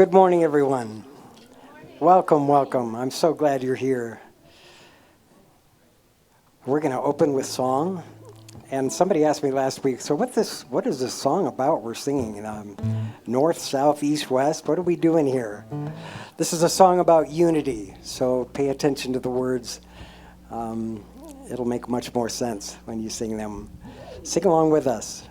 Good morning, everyone. Welcome, welcome. I'm so glad you're here. We're going to open with song. And somebody asked me last week, so what is this song about we're singing? North, south, east, west? What are we doing here? This is a song about unity, so pay attention to the words. It'll make much more sense when you sing them. Sing along with us.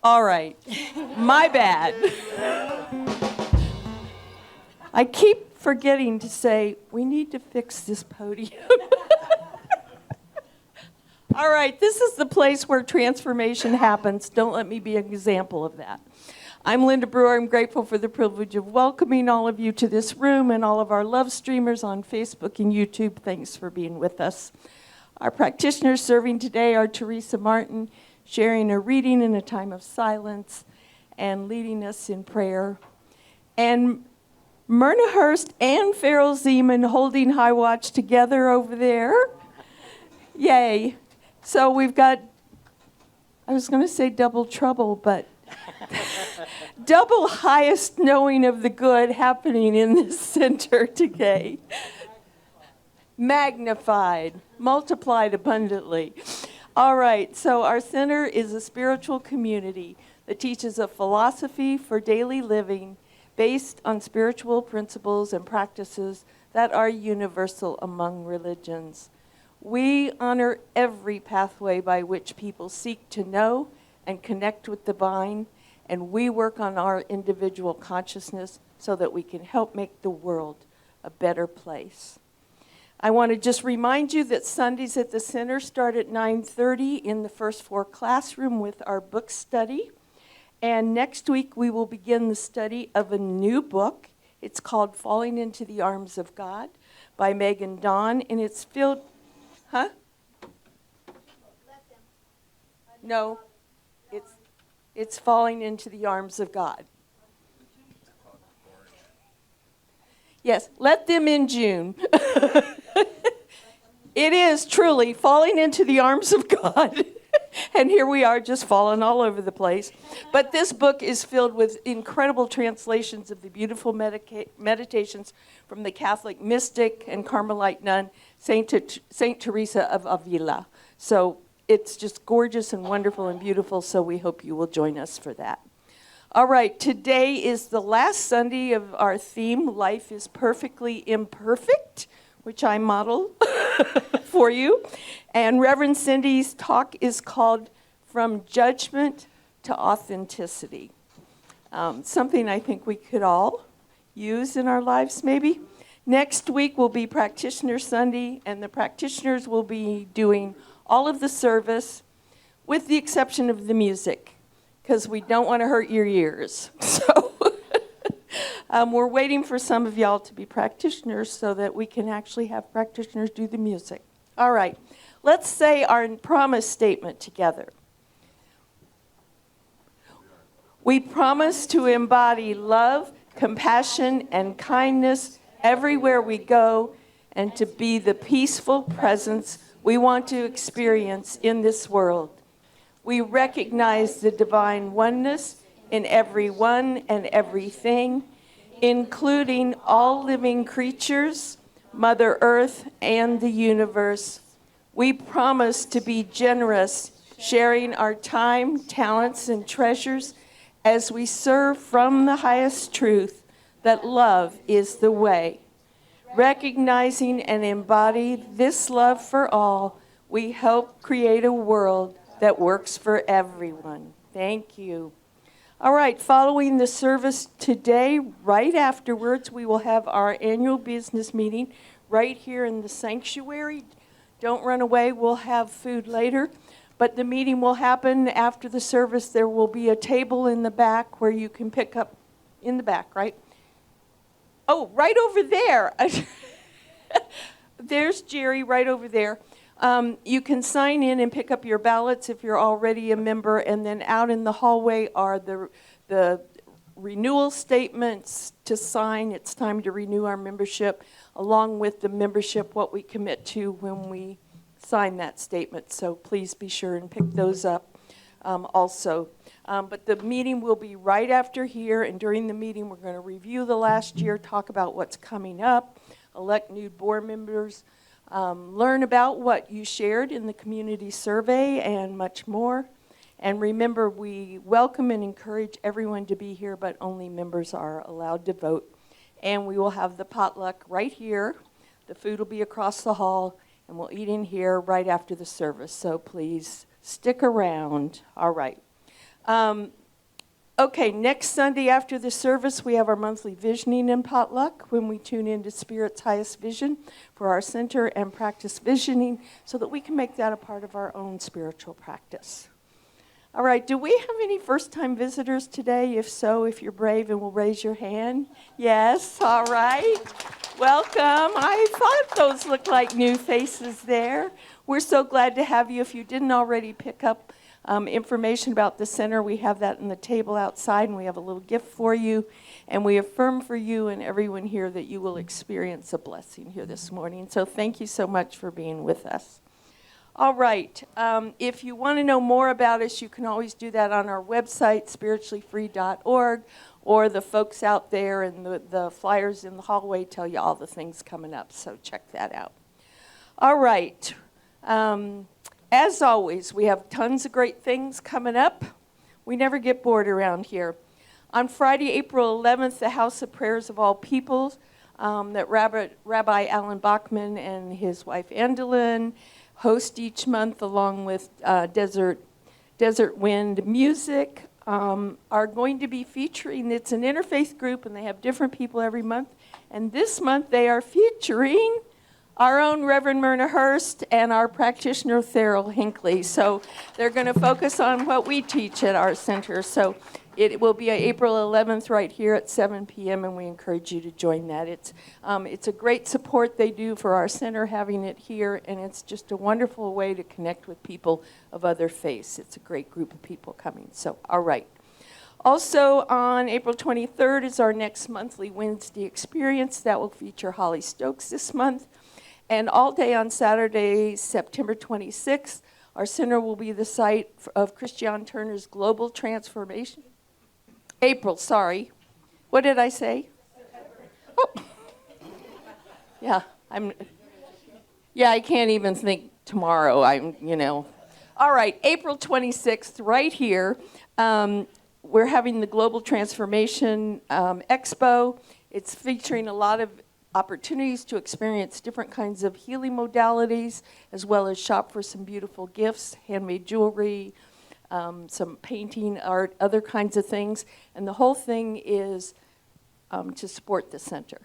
All right, my bad. I keep forgetting to say, we need to fix this podium. All right, this is the place where transformation happens. Don't let me be an example of that. I'm Linda Brewer. I'm grateful for the privilege of welcoming all of you to this room and all of our love streamers on Facebook and YouTube. Thanks for being with us. Our practitioners serving today are Teresa Martin, sharing a reading in a time of silence and leading us in prayer. And Myrna Hurst and Farrell Zeman holding high watch together over there. Yay. So we've got, I was going to say double trouble, but double highest knowing of the good happening in this center today. Magnified, multiplied abundantly. All right, so our center is a spiritual community that teaches a philosophy for daily living based on spiritual principles and practices that are universal among religions. We honor every pathway by which people seek to know and connect with the divine, and we work on our individual consciousness so that we can help make the world a better place. I want to just remind you that Sundays at the Center start at 9:30 in the first floor classroom with our book study. And next week we will begin the study of a new book. It's called Falling into the Arms of God by Megan Dawn, and it's filled, huh? No, it's Falling into the Arms of God. Yes, let them in June. It is truly falling into the arms of God. And here we are just falling all over the place. But this book is filled with incredible translations of the beautiful meditations from the Catholic mystic and Carmelite nun, Saint Teresa of Avila. So it's just gorgeous and wonderful and beautiful, so we hope you will join us for that. All right, today is the last Sunday of our theme, Life is Perfectly Imperfect, which I model for you. And Reverend Cindy's talk is called From Judgment to Authenticity. Something I think we could all use in our lives, maybe. Next week will be Practitioner Sunday, and the practitioners will be doing all of the service with the exception of the music, because we don't want to hurt your ears. So we're waiting for some of y'all to be practitioners so that we can actually have practitioners do the music. All right, let's say our promise statement together. We promise to embody love, compassion, and kindness everywhere we go, and to be the peaceful presence we want to experience in this world. We recognize the divine oneness in everyone and everything, including all living creatures, Mother Earth, and the universe. We promise to be generous, sharing our time, talents, and treasures as we serve from the highest truth that love is the way. Recognizing and embody this love for all, we help create a world that works for everyone. Thank you. All right, following the service today, right afterwards, we will have our annual business meeting right here in the sanctuary. Don't run away, we'll have food later. But the meeting will happen after the service. There will be a table in the back where you can pick up, in the back, right? Oh, right over there. There's Jerry right over there. You can sign in and pick up your ballots if you're already a member, and then out in the hallway are the renewal statements to sign. It's time to renew our membership, along with the membership, what we commit to when we sign that statement. So please be sure and pick those up also. But the meeting will be right after here, and during the meeting we're going to review the last year, talk about what's coming up, elect new board members, learn about what you shared in the community survey, and much more. And remember, we welcome and encourage everyone to be here, but only members are allowed to vote. And we will have the potluck right here. The food will be across the hall, and we'll eat in here right after the service. So please stick around. All right. Okay, next Sunday after the service, we have our monthly visioning and potluck when we tune into Spirit's highest vision for our center and practice visioning so that we can make that a part of our own spiritual practice. All right, do we have any first-time visitors today? If so, if you're brave and will raise your hand. Yes, all right. Welcome. I thought those looked like new faces there. We're so glad to have you. If you didn't already pick up information about the center, we have that in the table outside, and we have a little gift for you. And we affirm for you and everyone here that you will experience a blessing here this morning. So thank you so much for being with us. All right. If you want to know more about us, you can always do that on our website, spirituallyfree.org, or the folks out there and the flyers in the hallway tell you all the things coming up. So check that out. All right. As always, we have tons of great things coming up. We never get bored around here. On Friday, April 11th, the House of Prayers of All Peoples, that Rabbi Alan Bachman and his wife Delanne host each month, along with Desert Wind Music, are going to be featuring. It's an interfaith group, and they have different people every month. And this month, they are featuring our own Reverend Myrna Hurst and our practitioner, Therrell Hinckley. So they're going to focus on what we teach at our center. So it will be April 11th right here at 7 p.m., and we encourage you to join that. It's a great support they do for our center, having it here, and it's just a wonderful way to connect with people of other faiths. It's a great group of people coming. So, all right. Also, on April 23rd is our next monthly Wednesday experience. That will feature Holly Stokes this month. And all day on Saturday, September 26th, our center will be the site of Christiane Turner's Global Transformation. April, sorry. What did I say? Oh. Yeah, I can't even think tomorrow. All right, April 26th, right here. We're having the Global Transformation Expo. It's featuring a lot of opportunities to experience different kinds of healing modalities, as well as shop for some beautiful gifts, handmade jewelry, some painting, art, other kinds of things. And the whole thing is to support the center.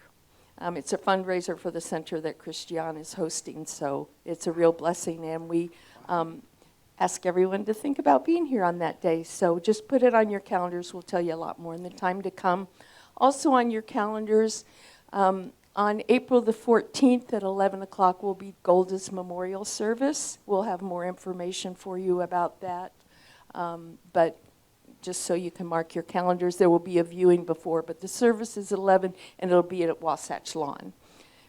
It's a fundraiser for the center that Christian is hosting, so it's a real blessing, and we ask everyone to think about being here on that day. So just put it on your calendars. We'll tell you a lot more in the time to come. Also on your calendars, on April the 14th at 11 o'clock will be Golda's memorial service. We'll have more information for you about that, but just so you can mark your calendars, there will be a viewing before, but the service is at 11, and it'll be at Wasatch Lawn,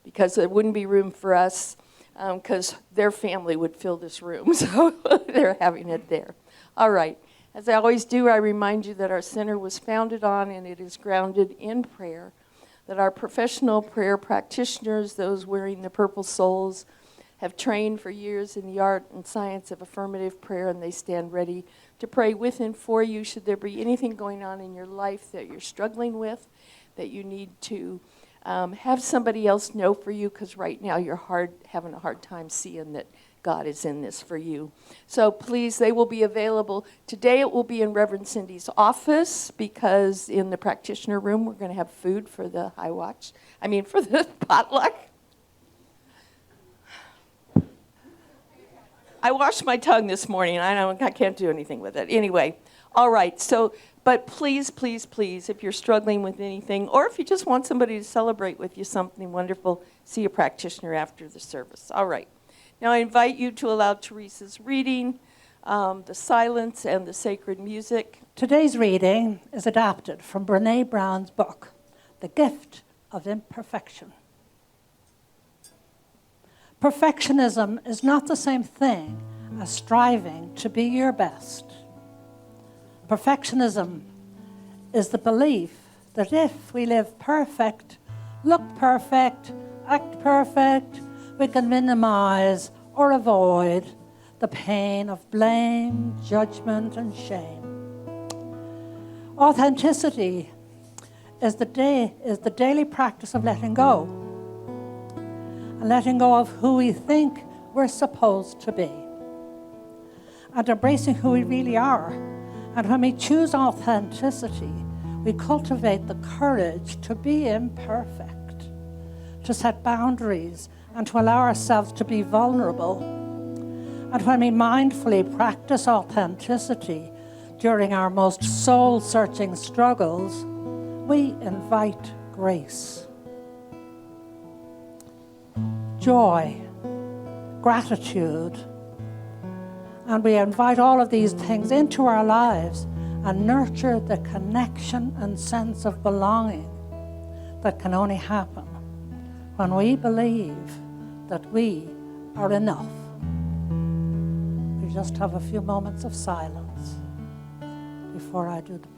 because there wouldn't be room for us, because their family would fill this room, so they're having it there. All right. As I always do, I remind you that our center was founded on and it is grounded in prayer, that our professional prayer practitioners, those wearing the purple soles, have trained for years in the art and science of affirmative prayer, and they stand ready to pray with and for you should there be anything going on in your life that you're struggling with, that you need to have somebody else know for you, because right now you're having a hard time seeing that God is in this for you. So please, they will be available. Today it will be in Reverend Cindy's office, because in the practitioner room we're going to have food for the for the potluck. I washed my tongue this morning. I can't do anything with it. Anyway, all right. So, but please, please, please, if you're struggling with anything, or if you just want somebody to celebrate with you something wonderful, see a practitioner after the service. All right. Now I invite you to allow Teresa's reading, the silence, and the sacred music. Today's reading is adapted from Brené Brown's book, The Gift of Imperfection. Perfectionism is not the same thing as striving to be your best. Perfectionism is the belief that if we live perfect, look perfect, act perfect, we can minimize or avoid the pain of blame, judgment, and shame. Authenticity is the daily practice of letting go, and letting go of who we think we're supposed to be, and embracing who we really are. And when we choose authenticity, we cultivate the courage to be imperfect, to set boundaries, and to allow ourselves to be vulnerable. And when we mindfully practice authenticity during our most soul-searching struggles, we invite grace, joy, gratitude, and we invite all of these things into our lives and nurture the connection and sense of belonging that can only happen when we believe that we are enough. We just have a few moments of silence before I do the prayer.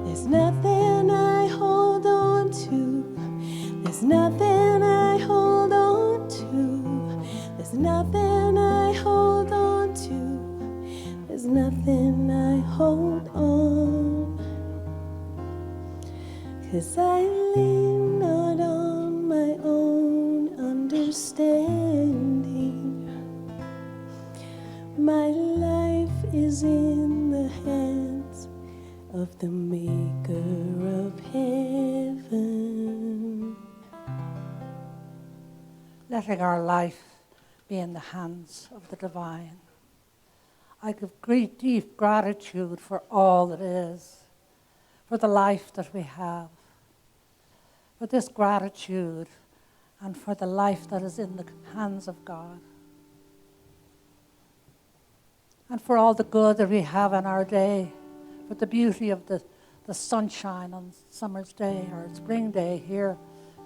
There's nothing I hold on nothing I hold on to. There's nothing I hold on to. There's nothing I hold on. 'Cause I lean not on my own understanding. My life is in the hands of the maker of heaven. Letting our life be in the hands of the divine. I give great, deep gratitude for all that is, for the life that we have, for this gratitude, and for the life that is in the hands of God, and for all the good that we have in our day, for the beauty of the sunshine on summer's day or spring day here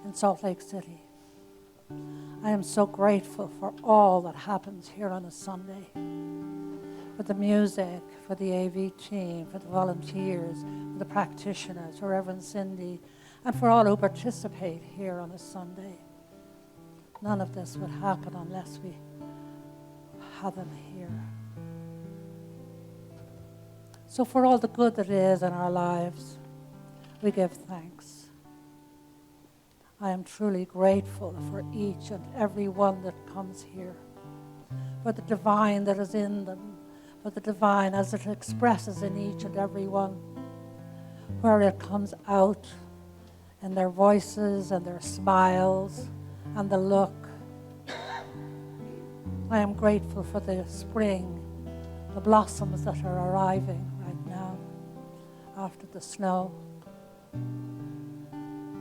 in Salt Lake City. I am so grateful for all that happens here on a Sunday, for the music, for the AV team, for the volunteers, for the practitioners, for Reverend Cindy, and for all who participate here on a Sunday. None of this would happen unless we had them here. So for all the good that is in our lives, we give thanks. I am truly grateful for each and every one that comes here, for the divine that is in them, for the divine as it expresses in each and every one, where it comes out in their voices and their smiles and the look. I am grateful for the spring, the blossoms that are arriving right now after the snow.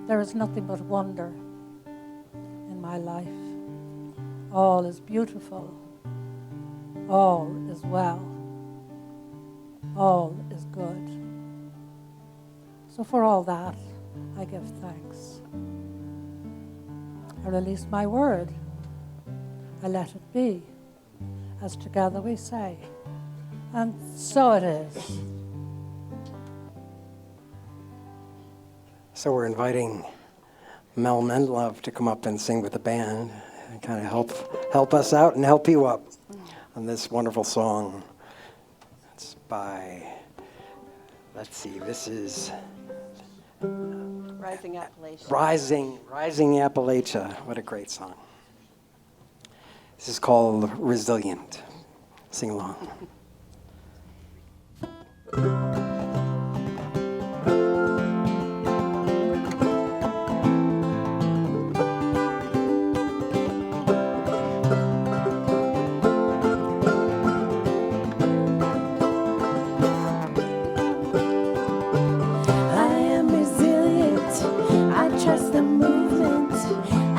There is nothing but wonder in my life. All is beautiful. All is well. All is good. So for all that, I give thanks. I release my word. I let it be, as together we say. And so it is. So we're inviting Mel Menlove to come up and sing with the band and kind of help us out and help you up on this wonderful song. It's by, let's see, this is Rising Appalachia. Rising Appalachia. What a great song. This is called Resilient. Sing along. Trust the movement,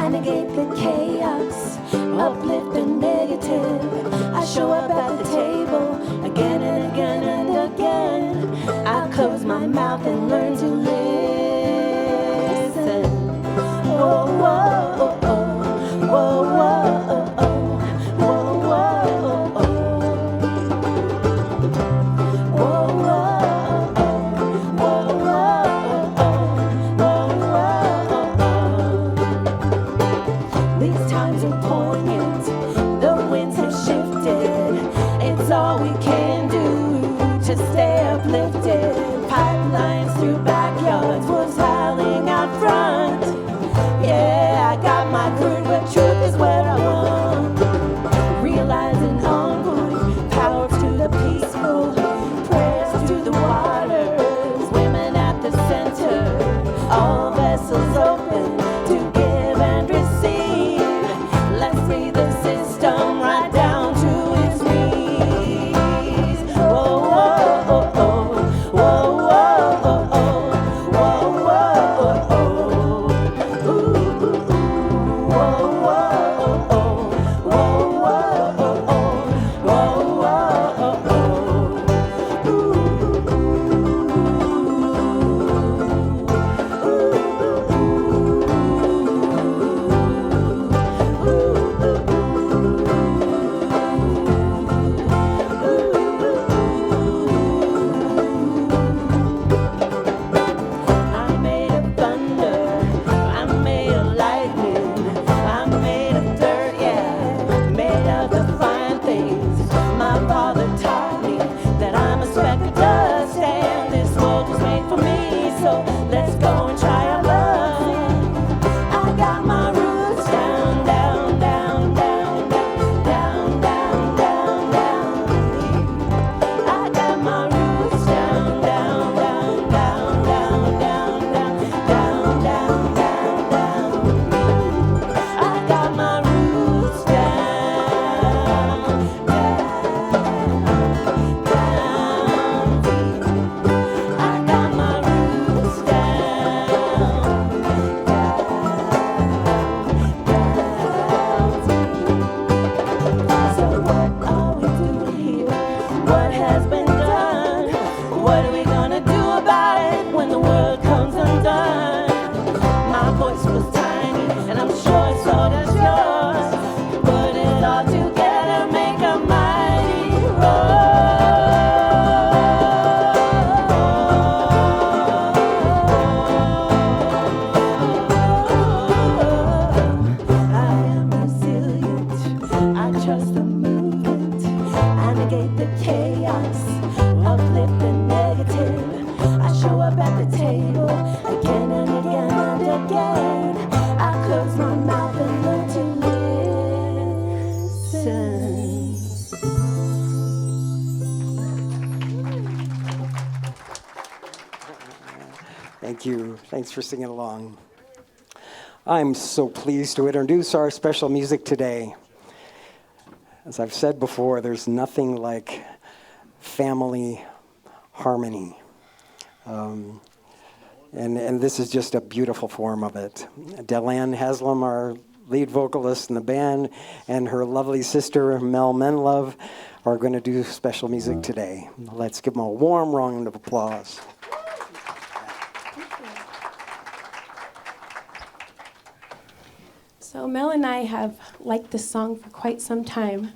I negate the chaos, uplift the negative. I show up at the table again and again and again. all that's yours. Put it all together, make a mighty I am resilient, I trust the movement, I negate the chaos, uplift the negative. I show up at the table again and again and again. I close my mouth and learn to listen. Thank you. Thanks for singing along. I'm so pleased to introduce our special music today. As I've said before, there's nothing like family harmony. And this is just a beautiful form of it. Delanne Haslam, our lead vocalist in the band, and her lovely sister, Menlove, are going to do special music today. Let's give them a warm round of applause. So Mel and I have liked this song for quite some time,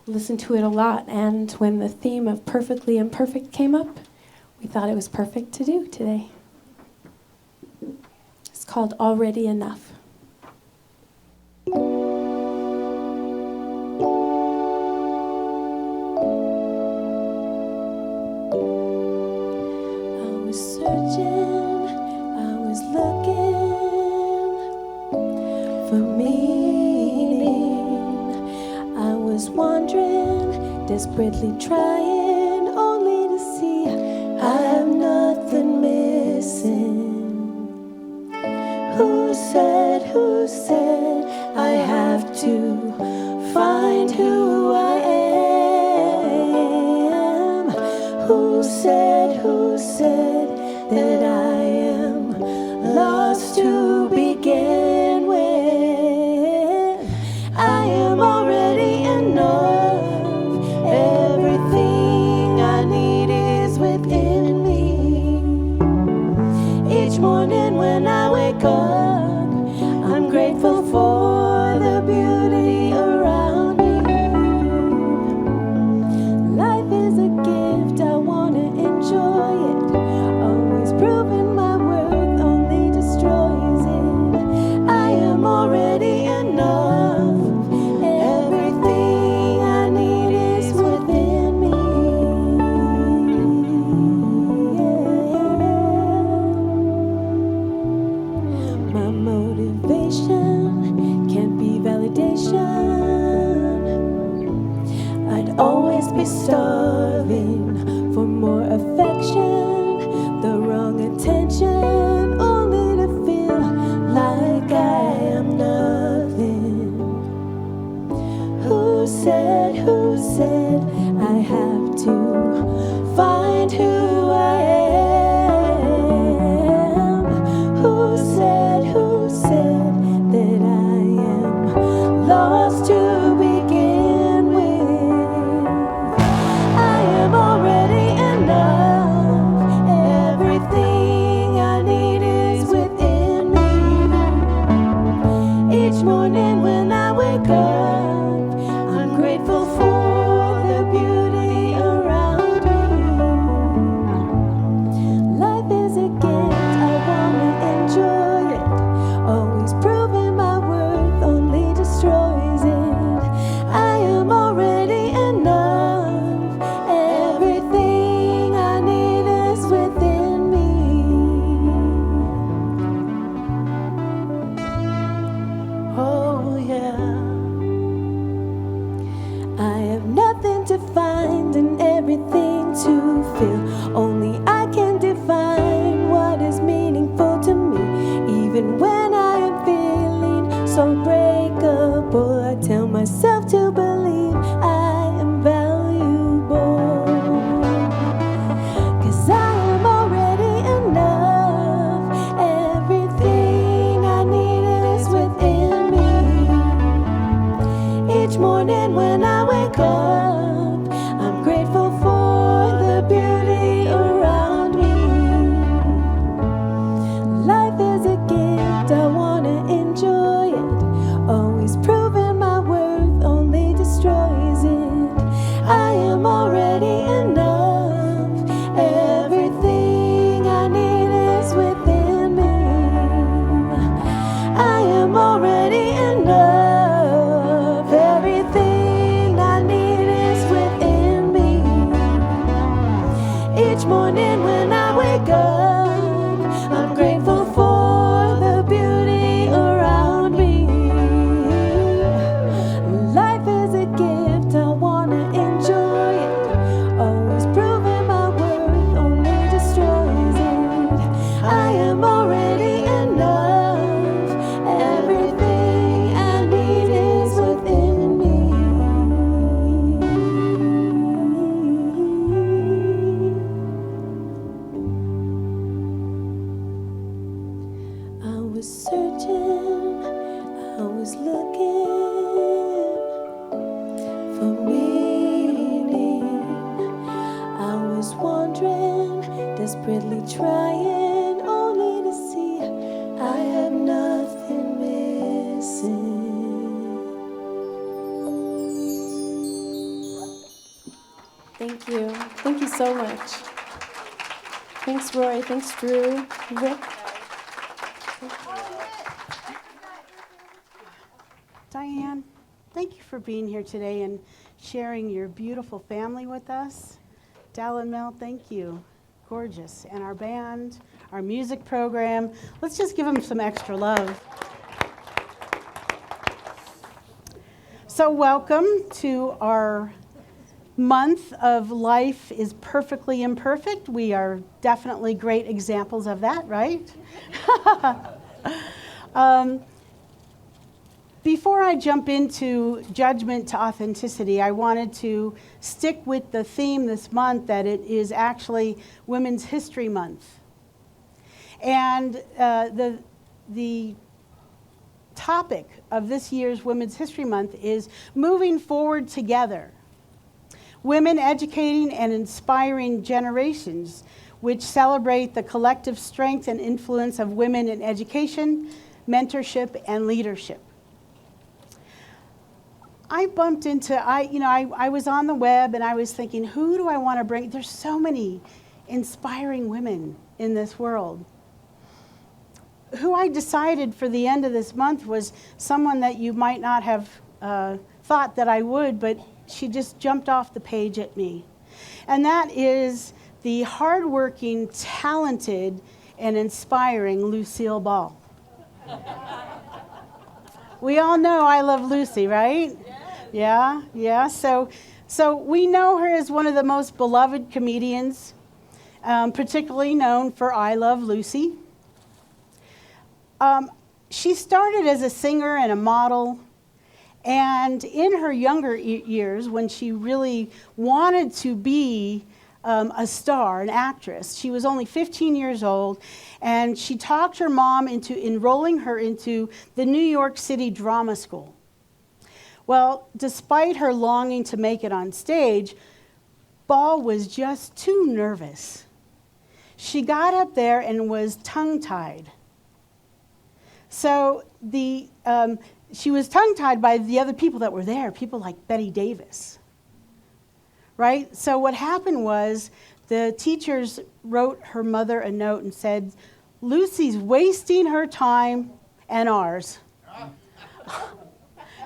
listened to it a lot, and when the theme of perfectly imperfect came up, we thought it was perfect to do today. It's called Already Enough. I was searching, I was looking for meaning. I was wandering, desperately trying only to see I have nothing missing. Who said I have to find who I am? Who said that I am lost to begin with? I am already enough. Everything I need is within me. Each morning when I wake up, I'm grateful for the beauty around me. Life is a gift, I wanna enjoy it. Always proving my worth only destroys it. I am already enough. Everything I need is within me. My motivation can't be validation. I'd always be starving for more affection, the wrong attention, only to feel like I am nothing. Who said I have to find who I am? Who said that I am lost to begin with? I am already enough. Everything I need is within me. Each morning when I wake up, I'm grateful for the beauty around me. Life is a gift, I wanna enjoy it. Always proving my worth only destroys it. I am already enough. Everything I need is within me. Oh yeah. I have nothing to find and everything to feel. Only I can define what is meaningful to me. Even when I am feeling so breakable, I tell myself to believe I am valuable. 'Cause I am already enough. Everything I need is within me. Each morning when I wake up, I'm grateful for the beauty around me. Life is a gift, I wanna enjoy it. looking for meaning. I was wandering, desperately trying, only to see I have nothing missing. Thank you. Thank you so much. Thanks, Roy. Thanks, Drew. Rick. Diane, thank you for being here today and sharing your beautiful family with us. Dal and Mel, thank you. Gorgeous. And our band, our music program. Let's just give them some extra love. So welcome to our month of Life is Perfectly Imperfect. We are definitely great examples of that, right? Before I jump into Judgment to Authenticity, I wanted to stick with the theme this month that it is actually Women's History Month. And the topic of this year's Women's History Month is moving forward together. Women educating and inspiring generations, which celebrate the collective strength and influence of women in education, mentorship, and leadership. I bumped into, I was on the web and I was thinking, who do I want to bring? There's so many inspiring women in this world. Who I decided for the end of this month was someone that you might not have thought that I would, but she just jumped off the page at me. And that is the hardworking, talented, and inspiring Lucille Ball. We all know I Love Lucy, right? Yeah. So we know her as one of the most beloved comedians, particularly known for I Love Lucy. She started as a singer and a model. And in her younger years, when she really wanted to be a star, an actress, she was only 15 years old, and she talked her mom into enrolling her into the New York City Drama School. Well, despite her longing to make it on stage, Ball was just too nervous. She got up there and was tongue-tied. So she was tongue-tied by the other people that were there, people like Betty Davis, right? So what happened was the teachers wrote her mother a note and said, Lucy's wasting her time and ours.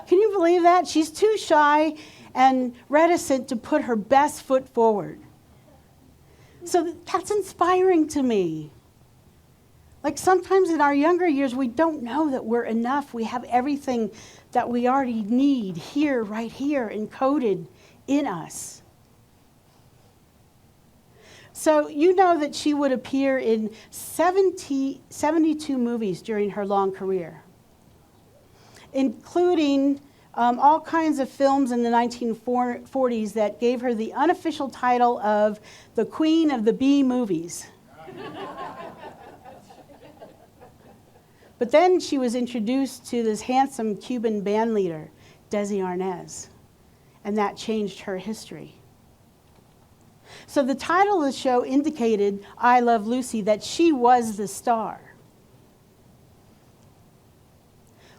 Can you believe that? She's too shy and reticent to put her best foot forward. So that's inspiring to me. Like sometimes in our younger years, we don't know that we're enough. We have everything that we already need here, right here, encoded in us. So you know that she would appear in 72 movies during her long career, including all kinds of films in the 1940s that gave her the unofficial title of the Queen of the B movies. But then she was introduced to this handsome Cuban band leader, Desi Arnaz, and that changed her history. So the title of the show indicated, I Love Lucy, that she was the star.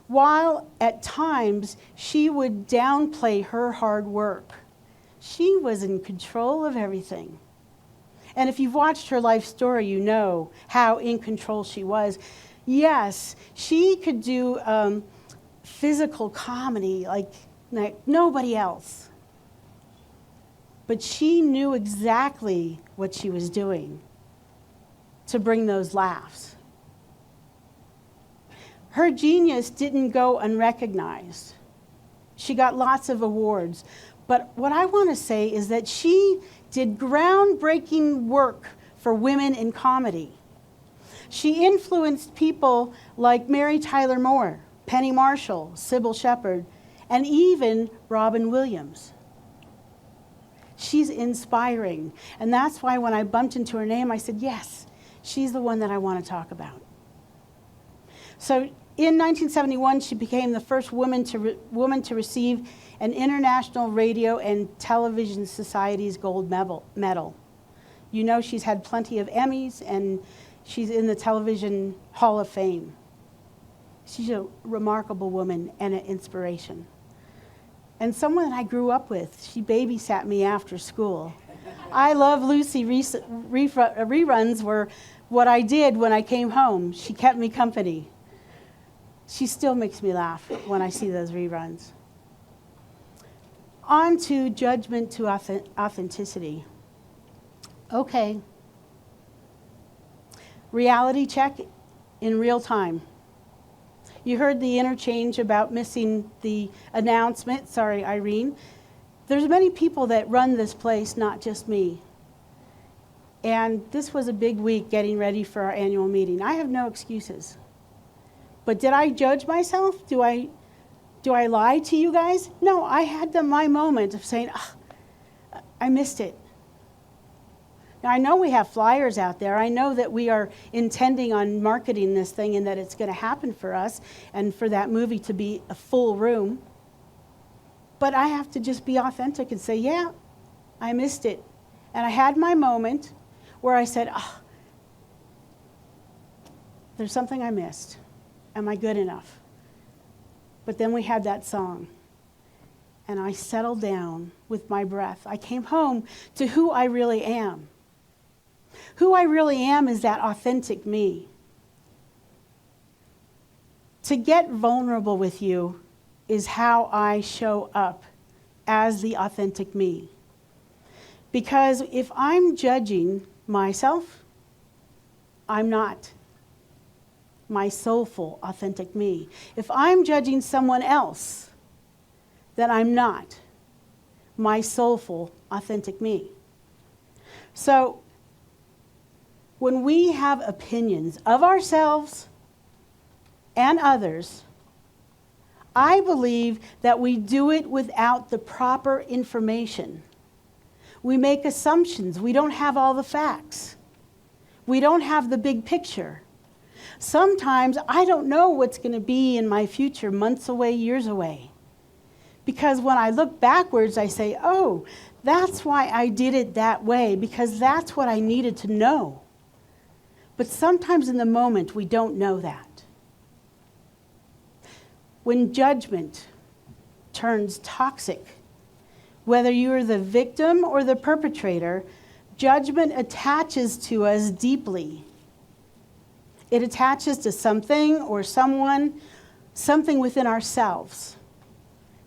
While at times she would downplay her hard work, she was in control of everything. And if you've watched her life story, you know how in control she was. Yes, she could do physical comedy like nobody else. But she knew exactly what she was doing to bring those laughs. Her genius didn't go unrecognized. She got lots of awards. But what I want to say is that she did groundbreaking work for women in comedy. She influenced people like Mary Tyler Moore, Penny Marshall, Sybil Shepherd, and even Robin Williams. She's inspiring. And that's why when I bumped into her name, I said, yes, she's the one that I want to talk about. So In 1971, she became the first woman to receive an International Radio and Television Society's gold medal. You know she's had plenty of Emmys, and she's in the Television Hall of Fame. She's a remarkable woman and an inspiration. And someone that I grew up with. She babysat me after school. I Love Lucy reruns were what I did when I came home. She kept me company. She still makes me laugh when I see those reruns. On to judgment to authenticity. Okay. Reality check in real time. You heard the interchange about missing the announcement. Sorry, Irene. There's many people that run this place, not just me. And this was a big week getting ready for our annual meeting. I have no excuses. But did I judge myself? Do I lie to you guys? No, I had my moment of saying, I missed it. Now, I know we have flyers out there. I know that we are intending on marketing this thing and that it's going to happen for us and for that movie to be a full room. But I have to just be authentic and say, yeah, I missed it. And I had my moment where I said, there's something I missed. Am I good enough? But then we had that song. And I settled down with my breath. I came home to who I really am. Who I really am is that authentic me. To get vulnerable with you is how I show up as the authentic me. Because if I'm judging myself, I'm not my soulful, authentic me. If I'm judging someone else, then I'm not my soulful, authentic me. So, when we have opinions of ourselves and others, I believe that we do it without the proper information. We make assumptions. We don't have all the facts. We don't have the big picture. Sometimes I don't know what's going to be in my future, months away, years away. Because when I look backwards, I say, oh, that's why I did it that way, because that's what I needed to know. But sometimes in the moment, we don't know that. When judgment turns toxic, whether you're the victim or the perpetrator, judgment attaches to us deeply. It attaches to something or someone, something within ourselves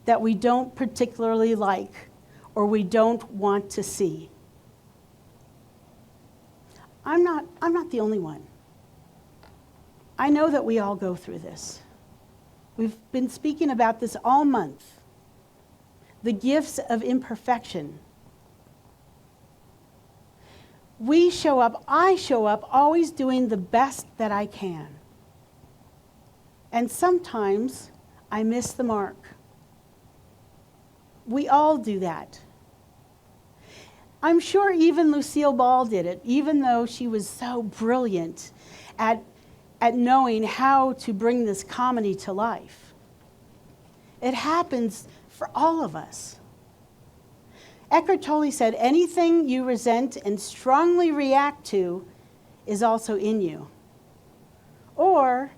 that we don't particularly like or we don't want to see. I'm not the only one. I know that we all go through this. We've been speaking about this all month. The gifts of imperfection. I show up always doing the best that I can. And sometimes I miss the mark. We all do that. I'm sure even Lucille Ball did it, even though she was so brilliant at knowing how to bring this comedy to life. It happens for all of us. Eckhart Tolle said, anything you resent and strongly react to is also in you. Or,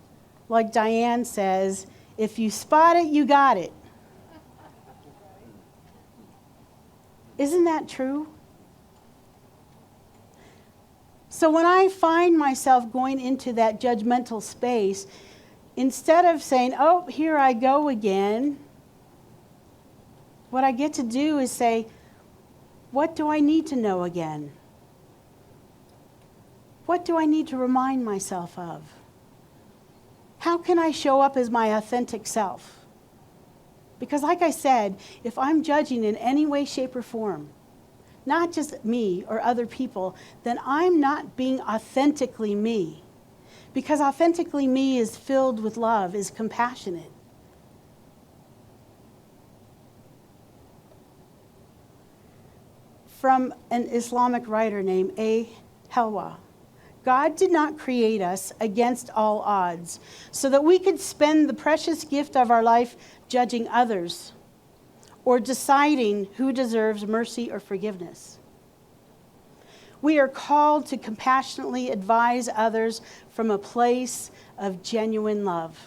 like Diane says, if you spot it, you got it. Isn't that true? So when I find myself going into that judgmental space, instead of saying, oh, here I go again, what I get to do is say, what do I need to know again? What do I need to remind myself of? How can I show up as my authentic self? Because like I said, if I'm judging in any way, shape, or form, not just me or other people, then I'm not being authentically me. Because authentically me is filled with love, is compassionate. From an Islamic writer named A. Helwa, God did not create us against all odds so that we could spend the precious gift of our life judging others or deciding who deserves mercy or forgiveness. We are called to compassionately advise others from a place of genuine love.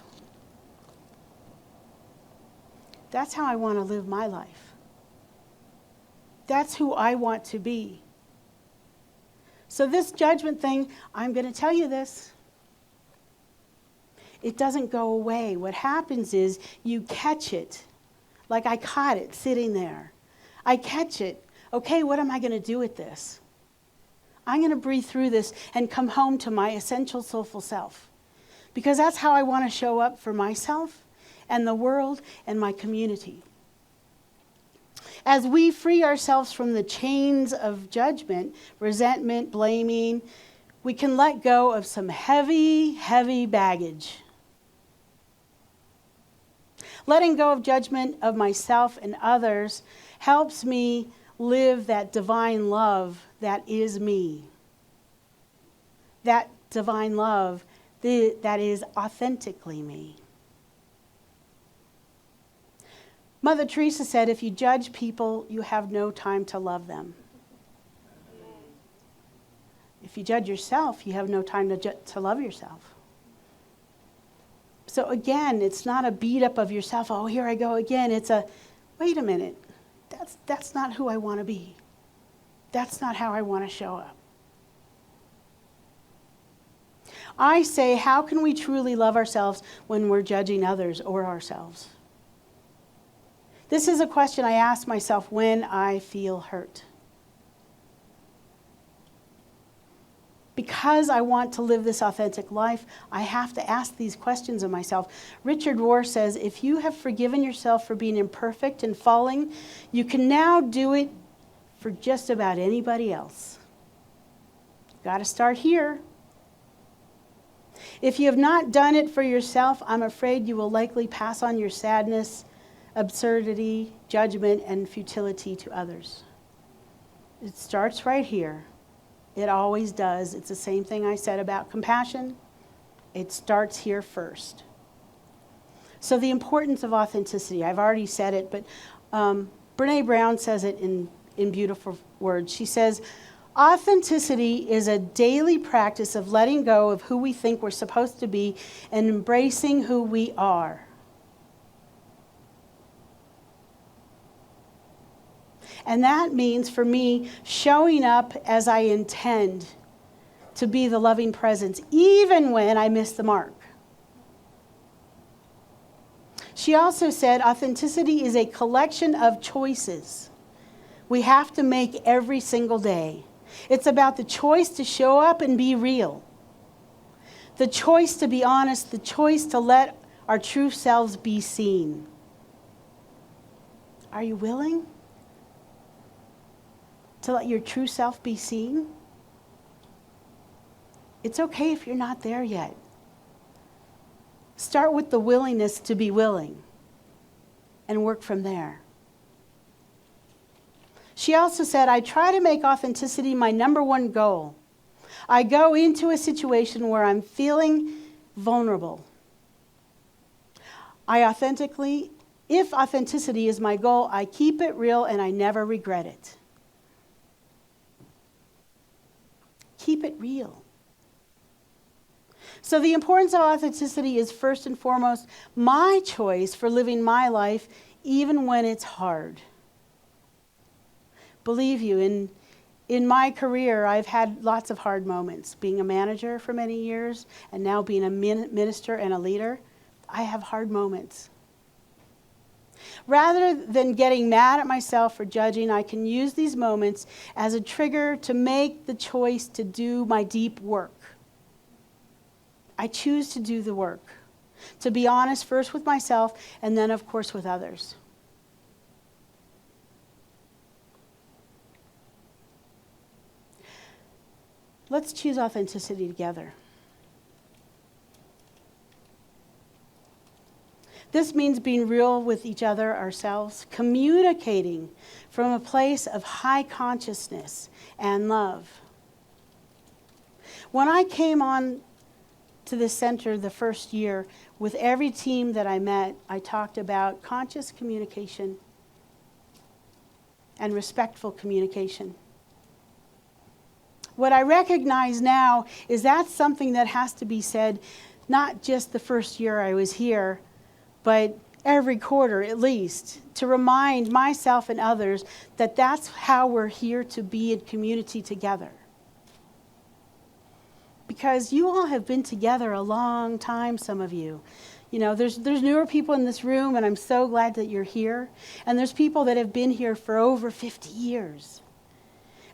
That's how I want to live my life. That's who I want to be. So this judgment thing, I'm going to tell you this. It doesn't go away. What happens is you catch it. Like I caught it sitting there. I catch it. Okay, what am I going to do with this? I'm going to breathe through this and come home to my essential soulful self. Because that's how I want to show up for myself and the world and my community. As we free ourselves from the chains of judgment, resentment, blaming, we can let go of some heavy, heavy baggage. Letting go of judgment of myself and others helps me live that divine love that is me. That divine love that is authentically me. Mother Teresa said, if you judge people, you have no time to love them. If you judge yourself, you have no time to love yourself. So again, it's not a beat up of yourself. Oh, here I go again. It's a, wait a minute. That's not who I want to be. That's not how I want to show up. I say, how can we truly love ourselves when we're judging others or ourselves? This is a question I ask myself when I feel hurt. Because I want to live this authentic life, I have to ask these questions of myself. Richard Rohr says, if you have forgiven yourself for being imperfect and falling, you can now do it for just about anybody else. Got to start here. If you have not done it for yourself, I'm afraid you will likely pass on your sadness, absurdity, judgment, and futility to others. It starts right here. It always does. It's the same thing I said about compassion. It starts here first. So the importance of authenticity, I've already said it, but Brene Brown says it in beautiful words. She says, authenticity is a daily practice of letting go of who we think we're supposed to be and embracing who we are. And that means, for me, showing up as I intend to be the loving presence, even when I miss the mark. She also said, authenticity is a collection of choices we have to make every single day. It's about the choice to show up and be real, the choice to be honest, the choice to let our true selves be seen. Are you willing to let your true self be seen? It's okay if you're not there yet. Start with the willingness to be willing and work from there. She also said, I try to make authenticity my number one goal. I go into a situation where I'm feeling vulnerable. If authenticity is my goal, I keep it real and I never regret it. Keep it real. So the importance of authenticity is first and foremost my choice for living my life even when it's hard. Believe you, in my career, I've had lots of hard moments. Being a manager for many years and now being a minister and a leader, I have hard moments. Rather than getting mad at myself for judging, I can use these moments as a trigger to make the choice to do my deep work. I choose to do the work, to be honest first with myself and then, of course, with others. Let's choose authenticity together. This means being real with each other, ourselves, communicating from a place of high consciousness and love. When I came on to this center the first year, with every team that I met, I talked about conscious communication and respectful communication. What I recognize now is that's something that has to be said not just the first year I was here, but every quarter at least, to remind myself and others that that's how we're here to be in community together. Because you all have been together a long time, some of you. You know, there's newer people in this room, and I'm so glad that you're here. And there's people that have been here for over 50 years.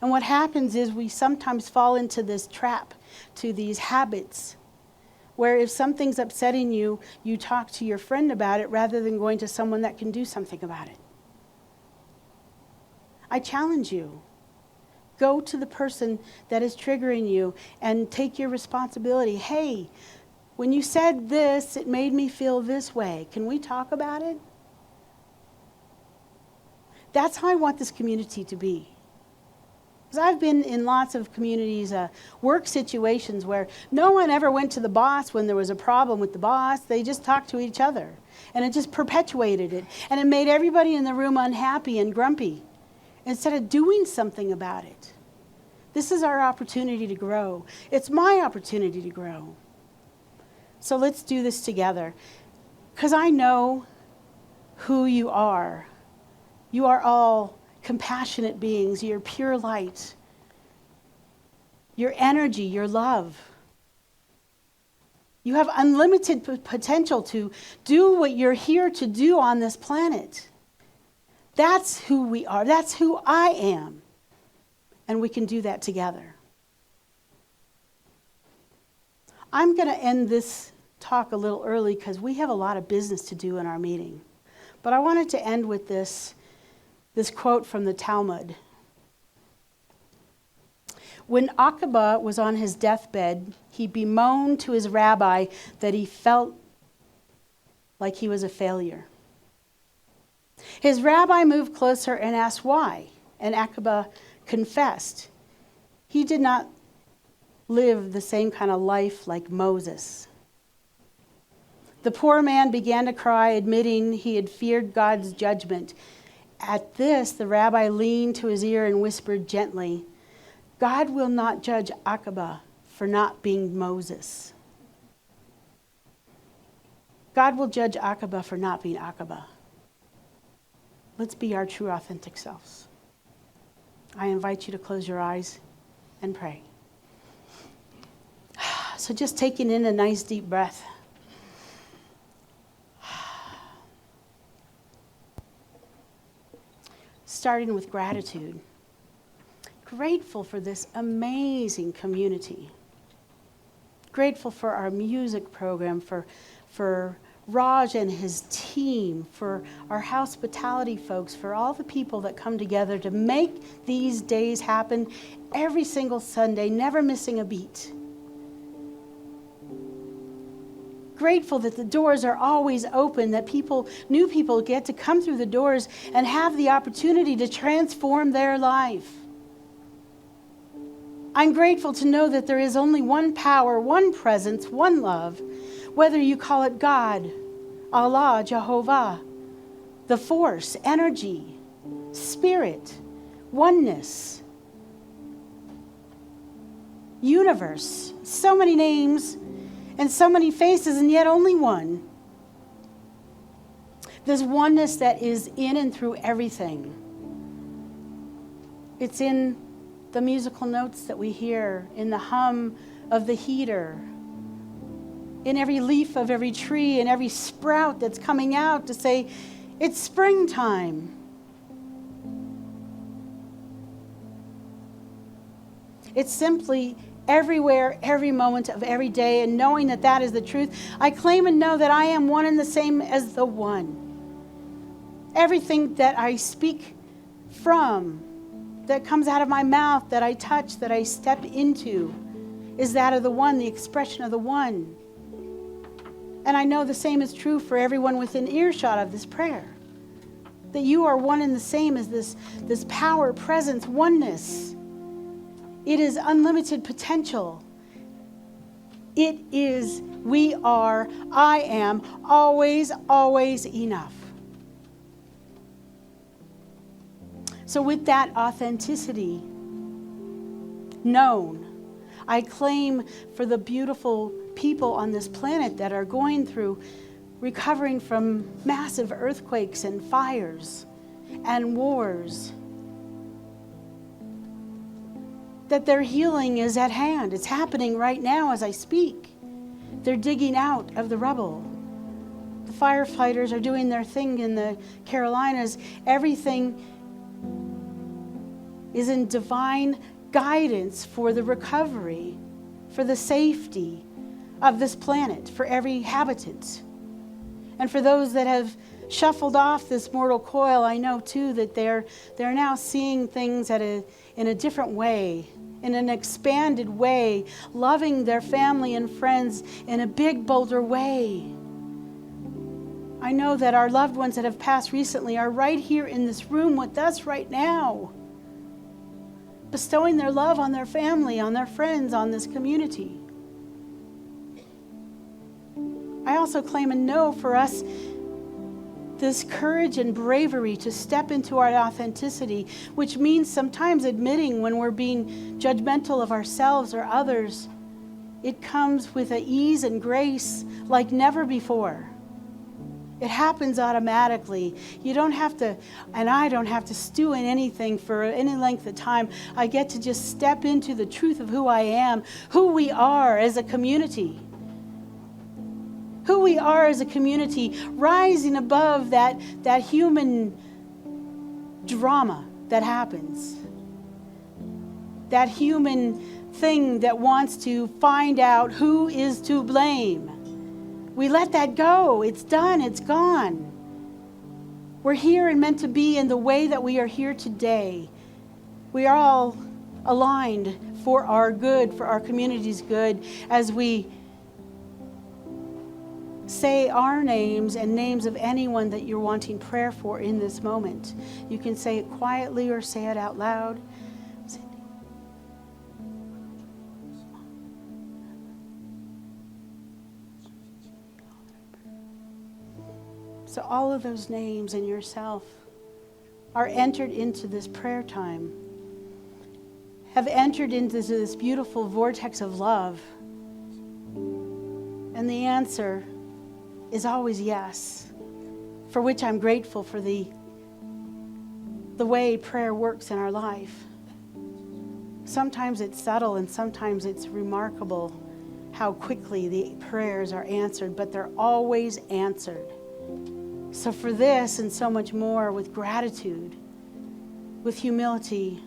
And what happens is we sometimes fall into this trap, to these habits, where if something's upsetting you, you talk to your friend about it rather than going to someone that can do something about it. I challenge you. Go to the person that is triggering you and take your responsibility. Hey, when you said this, it made me feel this way. Can we talk about it? That's how I want this community to be. Because I've been in lots of communities, work situations where no one ever went to the boss when there was a problem with the boss. They just talked to each other. And it just perpetuated it. And it made everybody in the room unhappy and grumpy instead of doing something about it. This is our opportunity to grow. It's my opportunity to grow. So let's do this together. Because I know who you are. You are all compassionate beings. You're pure light. Your energy, your love. You have unlimited potential to do what you're here to do on this planet. That's who we are. That's who I am. And we can do that together. I'm going to end this talk a little early because we have a lot of business to do in our meeting. But I wanted to end with this quote from the Talmud. When Aqaba was on his deathbed, he bemoaned to his rabbi that he felt like he was a failure. His rabbi moved closer and asked why, and Aqaba confessed. He did not live the same kind of life like Moses. The poor man began to cry, admitting he had feared God's judgment. At this, the rabbi leaned to his ear and whispered gently, God will not judge Aqaba for not being Moses. God will judge Aqaba for not being Aqaba. Let's be our true, authentic selves. I invite you to close your eyes and pray. So just taking in a nice deep breath. Starting with gratitude. Grateful for this amazing community. Grateful for our music program, for Raj and his team, for our hospitality folks, for all the people that come together to make these days happen every single Sunday, never missing a beat. Grateful that the doors are always open, that new people get to come through the doors and have the opportunity to transform their life. I'm grateful to know that there is only one power, one presence, one love, whether you call it God, Allah, Jehovah, the force, energy, spirit, oneness, universe, so many names and so many faces, and yet only one. This oneness that is in and through everything. It's in the musical notes that we hear, in the hum of the heater, in every leaf of every tree, in every sprout that's coming out to say, it's springtime. It's simply everywhere, every moment of every day, and knowing that that is the truth, I claim and know that I am one and the same as the one. Everything that I speak from, that comes out of my mouth, that I touch, that I step into, is that of the one, the expression of the one. And I know the same is true for everyone within earshot of this prayer. That you are one and the same as this power, presence, oneness. It is unlimited potential. It is, we are, I am always, always enough. So with that authenticity known, I claim for the beautiful people on this planet that are going through, recovering from massive earthquakes and fires and wars, that their healing is at hand. It's happening right now as I speak. They're digging out of the rubble. The firefighters are doing their thing in the Carolinas. Everything is in divine guidance for the recovery, for the safety of this planet, for every habitant. And for those that have shuffled off this mortal coil, I know too that they're now seeing things in a different way, in an expanded way, loving their family and friends in a big, bolder way. I know that our loved ones that have passed recently are right here in this room with us right now, bestowing their love on their family, on their friends, on this community. I also claim and know for us this courage and bravery to step into our authenticity, which means sometimes admitting when we're being judgmental of ourselves or others. It comes with an ease and grace like never before. It happens automatically. You don't have to, and I don't have to stew in anything for any length of time. I get to just step into the truth of who I am, who we are as a community. Who we are as a community, rising above that human drama that happens. That human thing that wants to find out who is to blame. We let that go. It's done. It's gone. We're here and meant to be in the way that we are here today. We are all aligned for our good, for our community's good, as we say our names and names of anyone that you're wanting prayer for in this moment. You can say it quietly or say it out loud. So all of those names and yourself are entered into this prayer time, have entered into this beautiful vortex of love. And the answer is always yes, for which I'm grateful for the way prayer works in our life. Sometimes it's subtle and sometimes it's remarkable how quickly the prayers are answered, but they're always answered. So for this and so much more, with gratitude, with humility,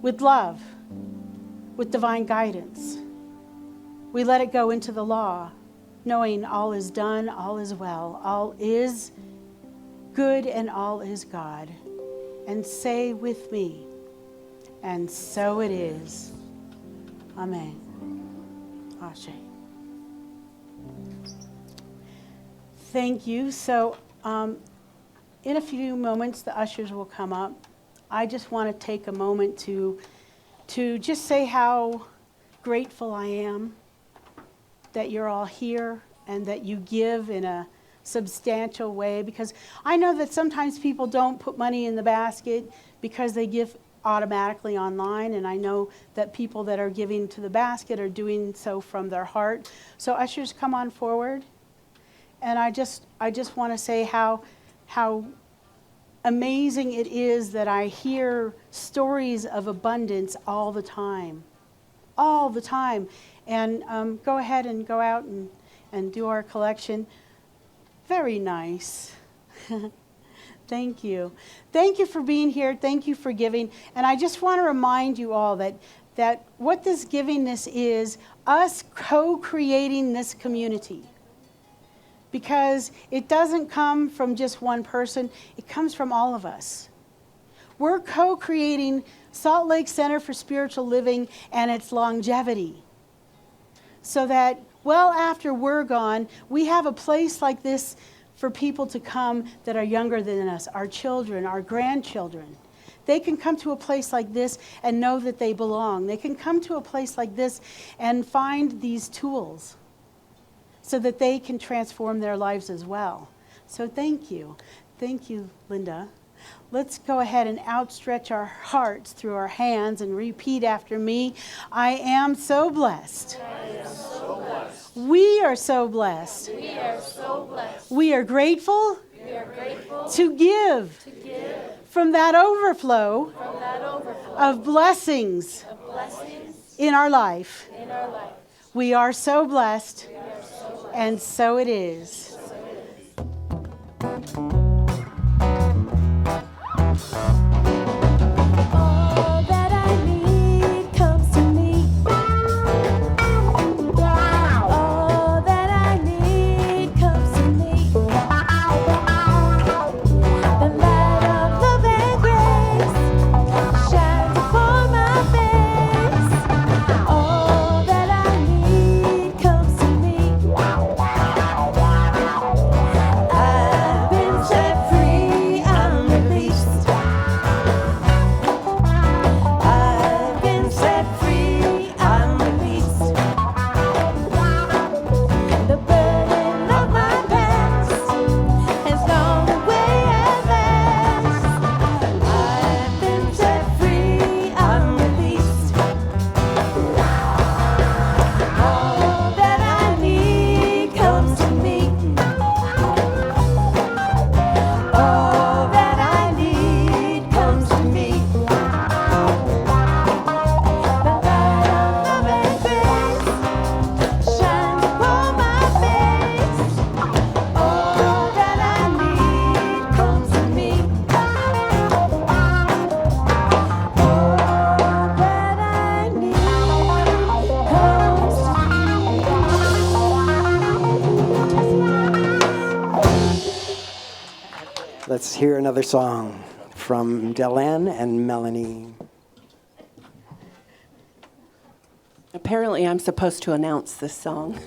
with love, with divine guidance, we let it go into the law, knowing all is done, all is well, all is good, and all is God. And say with me, and so it is. Amen. Ashe. Thank you. So in a few moments, the ushers will come up. I just want to take a moment to just say how grateful I am that you're all here and that you give in a substantial way, because I know that sometimes people don't put money in the basket because they give automatically online, and I know that people that are giving to the basket are doing so from their heart. So ushers, come on forward. And I just want to say how amazing it is that I hear stories of abundance all the time. All the time. And go ahead and go out and do our collection. Very nice. Thank you. Thank you for being here. Thank you for giving. And I just want to remind you all that what this givingness is, us co-creating this community. Because it doesn't come from just one person, it comes from all of us. We're co-creating Salt Lake Center for Spiritual Living and its longevity. So that well after we're gone, we have a place like this for people to come that are younger than us, our children, our grandchildren. they can come to a place like this and know that they belong. They can come to a place like this and find these tools so that they can transform their lives as well. So thank you. Thank you, Linda. Let's go ahead and outstretch our hearts through our hands and repeat after me. I am so blessed. I am so blessed. We are so blessed. We are so blessed. We are grateful, We are grateful to give from that overflow from that overflow of blessings of blessings in our life. in our life. We are so blessed, and so it is. All that I need comes to me. All that I need comes to me. The light of love and grace shines upon my face. All that I need comes to me. I've been set free, I'm released. I've been set free, I'm released. The burden of my past has gone away at last. I've been set free, I'm released. All that I need comes to me. All that I need comes to me. The light of love and grace shines upon my face. All that I need comes to me. All that I need comes to me. Let's hear another song from Delanne and Melanie. Apparently, I'm supposed to announce this song.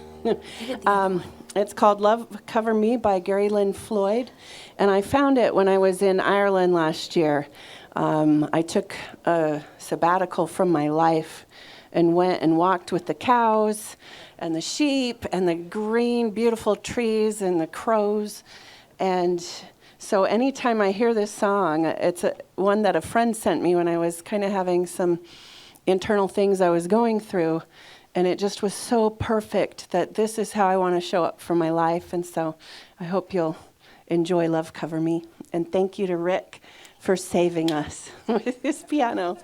It's called Love Cover Me by Gary Lynn Floyd, and I found it when I was in Ireland last year. I took a sabbatical from my life and went and walked with the cows and the sheep and the green, beautiful trees and the crows. And so anytime I hear this song, it's one that a friend sent me when I was kind of having some internal things I was going through, and it just was so perfect that this is how I want to show up for my life. And so I hope you'll enjoy Love Cover Me. And thank you to Rick for saving us with his piano.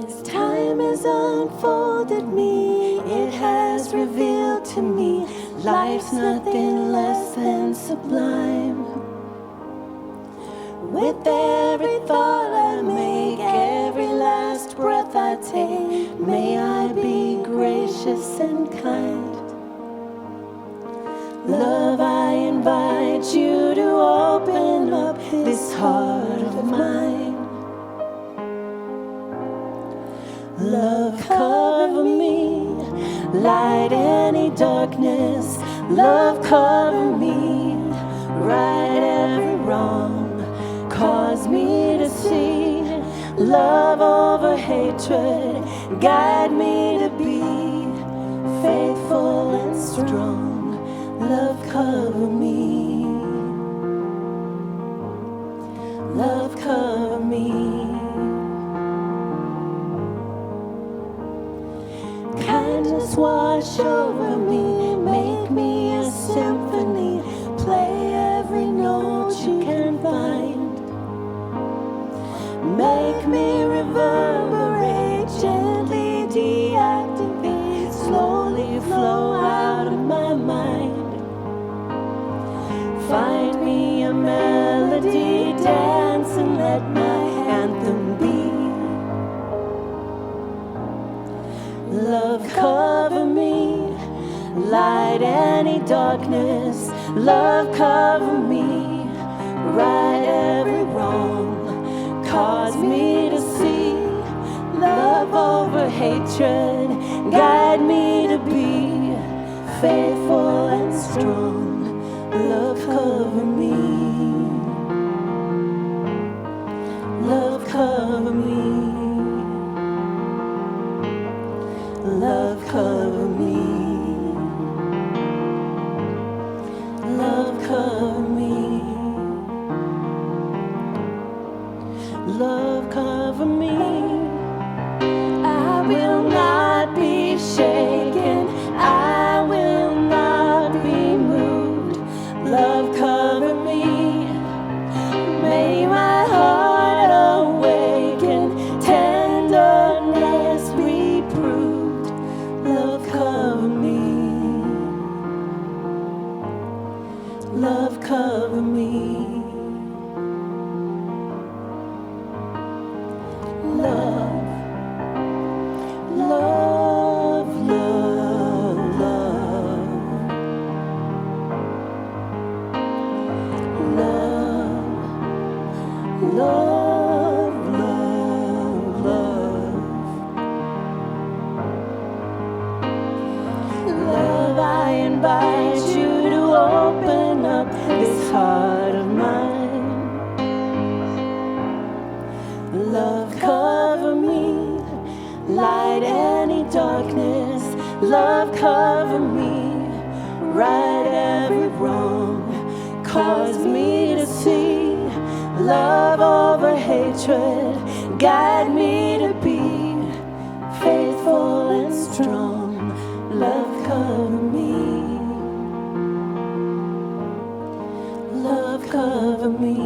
As time has unfolded me, it has revealed to me life's nothing less than sublime. With every thought I make, every last breath I take, may I be gracious and kind. Love, I invite you to open up this heart of mine. Love, cover me, light any darkness. Love, cover me, right every wrong. Cause me to see love over hatred. Guide me to be faithful and strong. Love, cover me. Love, cover me. Kindness wash over me, make me a symphony, play every note you can find. Make me reverberate, gently deactivate, slowly flow out of my mind. Find me a melody, dance and let my anthem be. Love, cover me, light any darkness. Love cover me, right every wrong, cause me to see love over hatred, guide me to be faithful and strong. Love cover me, love cover me, love cover me, love cover me, love cover me. I will not be shaken, I will not be moved. Love cover me, may my heart awaken, tenderness be proved. Love cover me, love cover me, love. Love, love, love, love, love, love, love. Love, I invite you to open up this heart of mine. Love, cover me, light any darkness. Love cover me, right every wrong, cause me to see love over hatred, guide me to be faithful and strong. Love cover me, love cover me,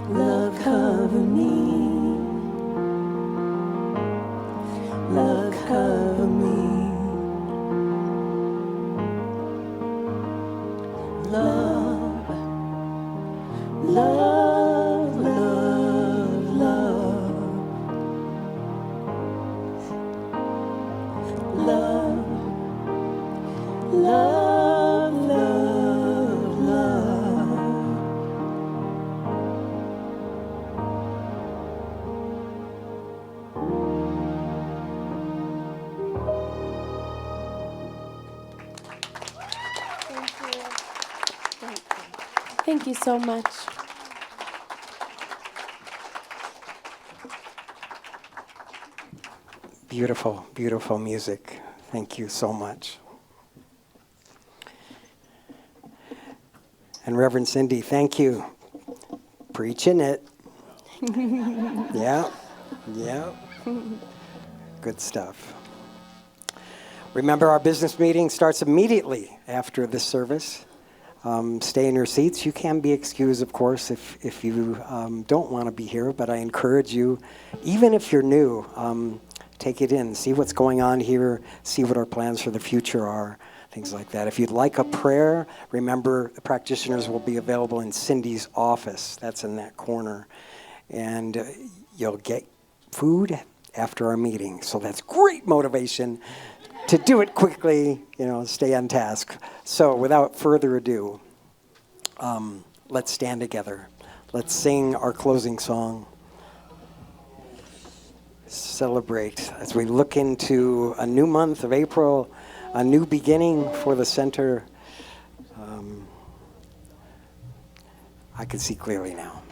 love cover me, love cover me, love, love, love, love, love, love, love, love. Thank you so much. Beautiful, beautiful music. Thank you so much. And Reverend Cindy, thank you. Preaching it. Yeah, yeah. Good stuff. Remember, our business meeting starts immediately after this service. Stay in your seats. You can be excused, of course, if you don't want to be here, but I encourage you, even if you're new, take it in, see what's going on here, see what our plans for the future are, things like that. If you'd like a prayer, remember the practitioners will be available in Cindy's office. That's in that corner. And you'll get food after our meeting. So that's great motivation to do it quickly, stay on task. So without further ado, let's stand together. Let's sing our closing song. Celebrate as we look into a new month of April, a new beginning for the center. I can see clearly now.